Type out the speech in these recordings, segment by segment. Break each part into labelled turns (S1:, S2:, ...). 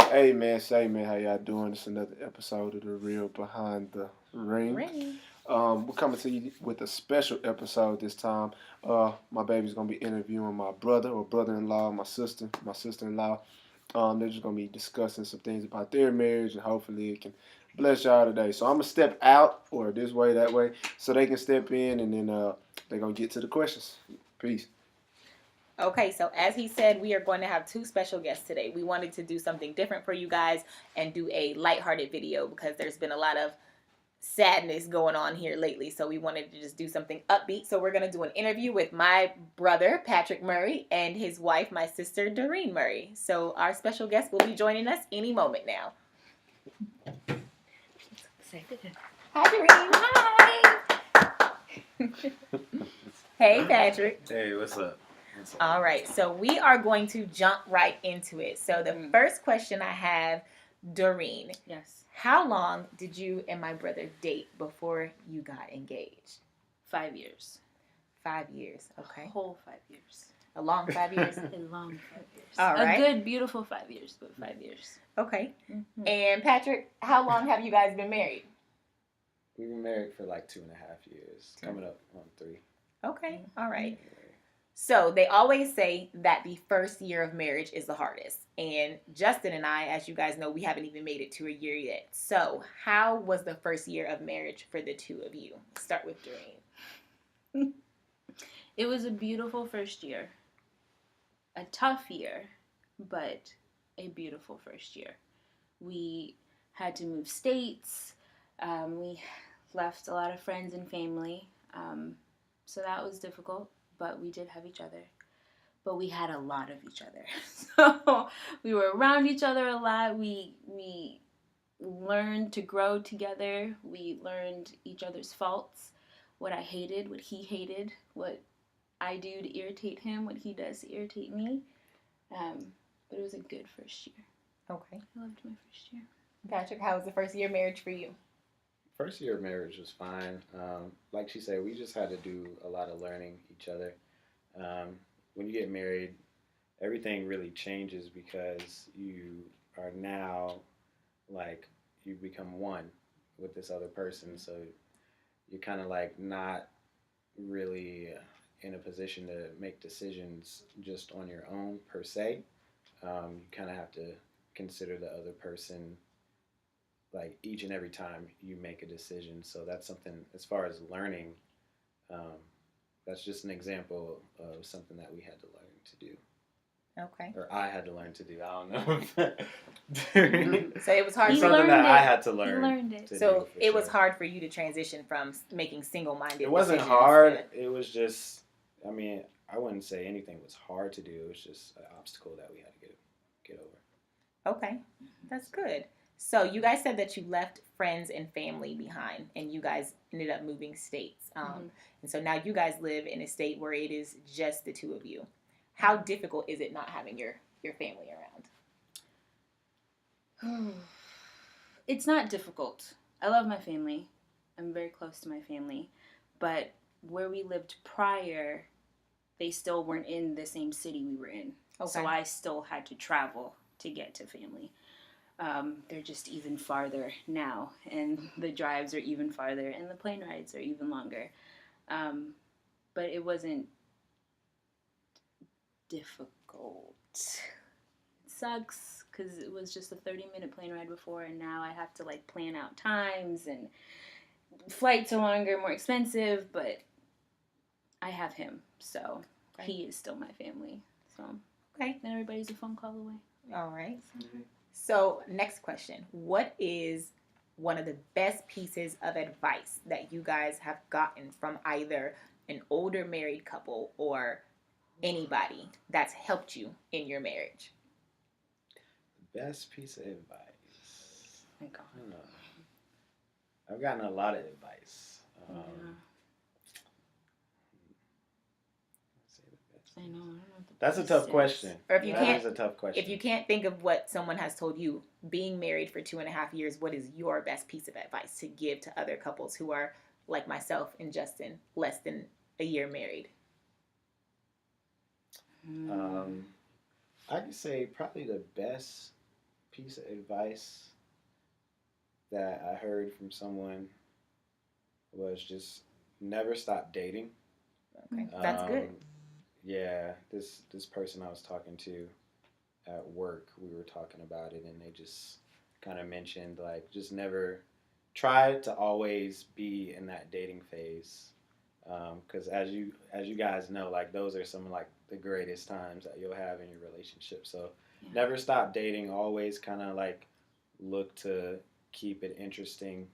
S1: Hey man, say man, how y'all doing? It's another episode of the Real Behind the Ring. We're coming to you with a special episode this time. My baby's gonna be interviewing my brother or brother-in-law, my sister-in-law. They're just gonna be discussing some things about their marriage, and hopefully it can bless y'all today. So I'm gonna step out or this way, that way, so they can step in, and then they're gonna get to the questions. Peace.
S2: Okay, so as he said, we are going to have two special guests today. We wanted to do something different for you guys and do a lighthearted video because there's been a lot of sadness going on here lately. So we wanted to just do something upbeat. So we're going to do an interview with my brother, Patrick Murray, and his wife, my sister, Doreen Murray. So our special guest will be joining us any moment now. Hi, Doreen. Hi. Hey, Patrick.
S3: Hey, what's up?
S2: All right, so we are going to jump right into it. So the first question I have, Doreen.
S4: Yes.
S2: How long did you and my brother date before you got engaged?
S4: 5 years.
S2: 5 years, okay.
S4: A whole 5 years.
S2: A long 5 years?
S4: A long 5 years.
S2: All right.
S4: A good, beautiful 5 years, but 5 years.
S2: Okay. Mm-hmm. And Patrick, how long have you guys been married?
S3: We've been married for like 2.5 years, coming up on 3.
S2: Okay, all right. So they always say that the first year of marriage is the hardest. And Justin and I, as you guys know, we haven't even made it to a year yet. So how was the first year of marriage for the two of you? Start with Doreen.
S4: It was a beautiful first year. A tough year, but a beautiful first year. We had to move states. We left a lot of friends and family. So that was difficult. But we did have each other. But we had a lot of each other. So we were around each other a lot. We learned to grow together. We learned each other's faults. What I hated, what he hated, what I do to irritate him, what he does to irritate me. But it was a good first year.
S2: Okay.
S4: I loved my first year.
S2: Patrick, how was the first year of marriage for you?
S3: First year of marriage was fine. Like she said, we just had to do a lot of learning each other. When you get married, everything really changes because you are now, like, you become one with this other person. So you're kind of like not really in a position to make decisions just on your own per se. You kind of have to consider the other person like each and every time you make a decision. So that's something, as far as learning, that's just an example of something that we had to learn to do.
S2: Okay.
S3: Or I had to learn to do. I don't know.
S2: So it was hard.
S3: It's something that I had to learn.
S4: He learned it.
S2: So it was hard for you to transition from making single-minded decisions.
S3: It wasn't hard. It was just, I mean, I wouldn't say anything was hard to do. It was just an obstacle that we had to get over.
S2: Okay. That's good. So you guys said that you left friends and family behind, and you guys ended up moving states. And so now you guys live in a state where it is just the two of you. How difficult is it not having your family around?
S4: It's not difficult. I love my family. I'm very close to my family. But where we lived prior, they still weren't in the same city we were in. Okay. So I still had to travel to get to family. They're just even farther now, and the drives are even farther, and the plane rides are even longer. But it wasn't difficult. It sucks because it was just a 30-minute plane ride before, and now I have to like plan out times, and flights are longer, more expensive, but I have him, so he is still my family. So
S2: okay,
S4: and everybody's a phone call away.
S2: All right. So next question. What is one of the best pieces of advice that you guys have gotten from either an older married couple or anybody that's helped you in your marriage?
S3: Best piece of advice.
S4: My God.
S3: I don't know. I've gotten a lot of advice.
S4: I know.
S3: That's a tough question.
S2: Or if you
S3: that
S2: can't,
S3: is a tough question.
S2: If you can't think of what someone has told you, being married for 2.5 years, what is your best piece of advice to give to other couples who are like myself and Justin, less than a year married?
S3: I could say probably the best piece of advice that I heard from someone was just never stop dating.
S2: Okay, that's good.
S3: Yeah, this person I was talking to at work, we were talking about it, and they just kind of mentioned like just never try to always be in that dating phase, because as you guys know, like those are some of like the greatest times that you'll have in your relationship. So never stop dating. Always kind of like look to keep it interesting,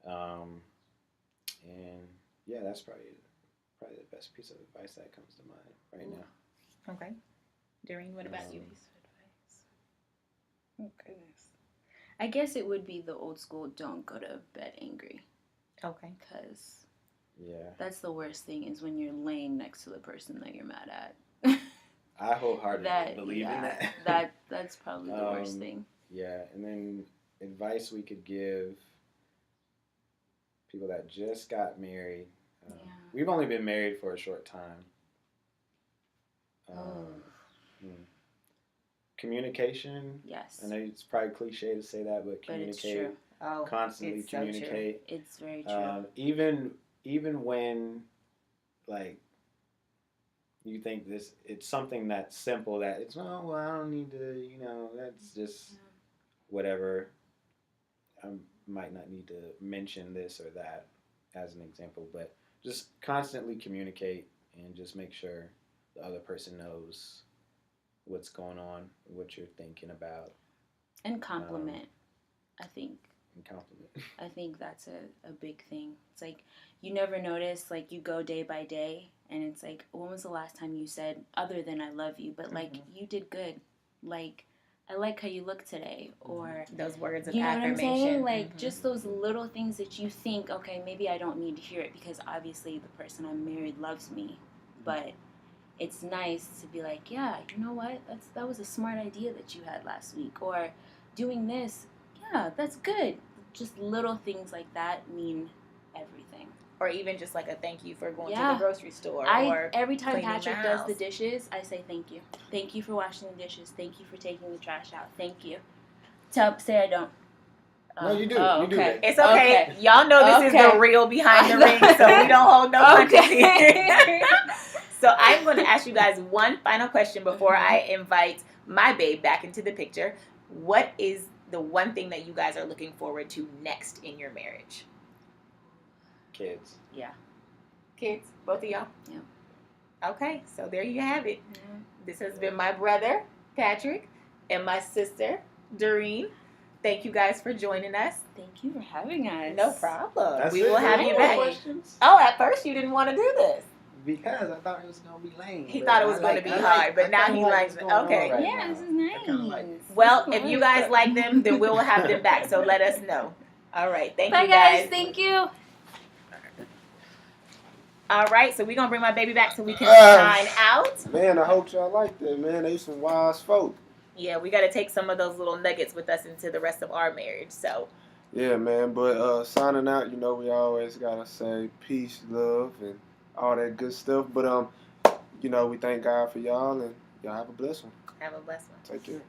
S3: and yeah, that's probably the best piece of advice that comes to mind right now.
S2: Okay. Doreen, what about you?
S4: Piece of advice. Oh, goodness. I guess it would be the old school don't go to bed angry.
S2: Okay.
S4: Because
S3: Yeah,
S4: that's the worst thing is when you're laying next to the person that you're mad at.
S3: I wholeheartedly believe in that.
S4: That's probably the worst thing.
S3: Yeah, and then advice we could give people that just got married. We've only been married for a short time. Communication.
S4: Yes.
S3: I know it's probably cliche to say that, but communicate.
S4: It's true.
S2: Oh,
S3: Constantly
S2: it's so
S3: communicate.
S2: true.
S4: It's very true.
S3: Even when like you think it's something that's simple that it's well I don't need to that's just whatever. I might not need to mention this or that as an example, but just constantly communicate and just make sure the other person knows what's going on, what you're thinking about.
S4: And compliment, I think.
S3: And compliment.
S4: I think that's a big thing. It's like you never notice, like you go day by day and it's like, when was the last time you said other than I love you, but like you did good. Like I like how you look today, or
S2: those words of
S4: you know
S2: affirmation.
S4: What I'm saying? Like just those little things that you think, okay, maybe I don't need to hear it because obviously the person I'm married loves me, but it's nice to be like, yeah, you know what? That was a smart idea that you had last week, or doing this, yeah, that's good. Just little things like that mean everything.
S2: Or even just like a thank you for going to
S4: Yeah.
S2: the grocery store. Or
S4: Every time
S2: cleaning
S4: Patrick
S2: the
S4: does
S2: house.
S4: the dishes, I say thank you. Thank you for washing the dishes. Thank you for taking the trash out. Thank you. Say I don't.
S3: No, you do.
S4: Oh,
S3: You do
S4: okay.
S3: that.
S2: It's okay.
S4: Okay.
S2: Y'all know this is the real behind the ring, so we don't hold no punches here. So I'm going to ask you guys one final question before I invite my babe back into the picture. What is the one thing that you guys are looking forward to next in your marriage?
S3: Kids.
S4: Yeah.
S2: Kids? Both of y'all?
S4: Yeah.
S2: Okay, so there you have it.
S4: Yeah.
S2: This has been my brother, Patrick, and my sister, Doreen. Thank you guys for joining us.
S4: Thank you for having us.
S2: No problem.
S3: That's
S2: We
S3: it?
S2: will have
S3: No
S2: you
S3: more
S2: back.
S3: questions?
S2: Oh, at first you didn't want to do this.
S3: Because I thought it was gonna be lame.
S2: He thought it was going to be hard, but now he likes it. Okay.
S4: Yeah, this is nice.
S2: Well, if you guys like them, then we'll have them back. So let us know. All right. Thank
S4: Bye,
S2: you guys.
S4: Thank you.
S2: All right. So we're going to bring my baby back so we can sign out.
S1: Man, I hope y'all like that, man. They some wise folk.
S2: Yeah, we got to take some of those little nuggets with us into the rest of our marriage. So.
S1: Yeah, man. But signing out, we always got to say peace, love, and all that good stuff. But, we thank God for y'all, and y'all have a blessed one.
S2: Have a blessed one.
S1: Take care.